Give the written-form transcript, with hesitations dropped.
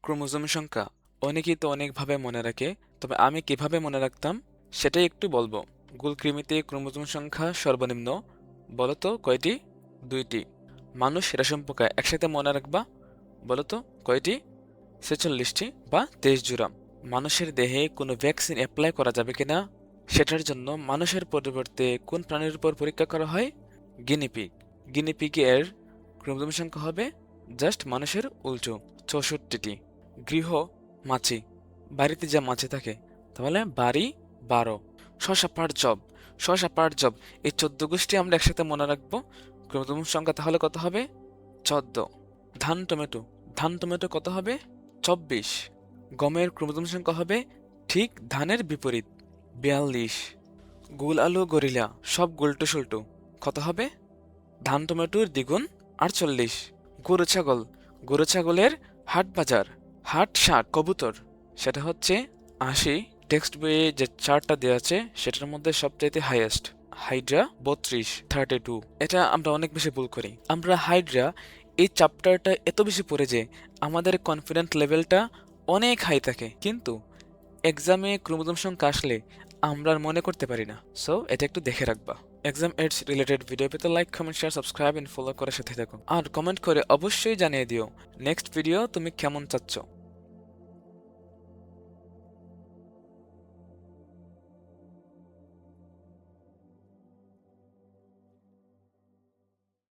Chromosome সংখ্যা অনেকেই তো অনেকভাবে মনে রাখে, তবে আমি কিভাবে মনে রাখতাম সেটাই একটু বলবো। গুলকৃমিতে ক্রোমোজোম সংখ্যা সর্বনিম্ন বলতো কয়টি? 2টি। মানুষ রেশম পোকা একসাথে মনে রাখবা বলতো কয়টি? 46টি বা 23 জোড়া। মানুষের দেহে কোনো ভ্যাকসিন অ্যাপ্লাই করা যাবে কিনা সেটার জন্য মানুষের পরিবর্তে কোন প্রাণীর উপর পরীক্ষা করা হয়? গিনিপিগ। গিনিপিগের ক্রোমোজোম সংখ্যা হবে জাস্ট মানুষের উল্টো, 64টি। গৃহ মাছি, বাড়িতে যা মাছি থাকে, তাহলে বাড়ি 12। শসা পাট জব, শসা পাট জব, এই 14 গোষ্ঠী আমরা একসাথে মনে রাখবো। ক্রোমোজোম সংখ্যা তাহলে কত হবে? 14। ধান টমেটো, ধান টমেটো কত হবে? 24। গমের ক্রোমোজোম সংখ্যা হবে ঠিক ধানের বিপরীত, 42। গোল আলু গরিলা, সব গোলটো সল্টু, কত হবে? ধান টমেটোর দ্বিগুণ, 48। গরু ছাগল, গরু ছাগলের হাট বাজার, হাট ষাট। কবুতর, সেটা হচ্ছে 80। টেক্সট বইয়ে যে চার্টটা দেওয়া আছে সেটার মধ্যে সবচাইতে হাইয়েস্ট হাইড্রা 32, 32। এটা আমরা অনেক বেশি ভুল করি। আমরা হাইড্রা এই চ্যাপ্টারটা এত বেশি পড়ে যে আমাদের কনফিডেন্স লেভেলটা অনেক হাই থাকে, কিন্তু এক্সামে ক্রোমোজোম সংখ্যা আসলে আমরা আর মনে করতে পারি না। সো এটা একটু দেখে রাখবা। এক্সাম এডস রিলেটেড ভিডিও পেতে like, comment, share, subscribe and follow করার সাথে থাকো। আর কমেন্ট করে অবশ্যই জানিয়ে দিও নেক্সট ভিডিও তুমি কেমন চাচ্ছ।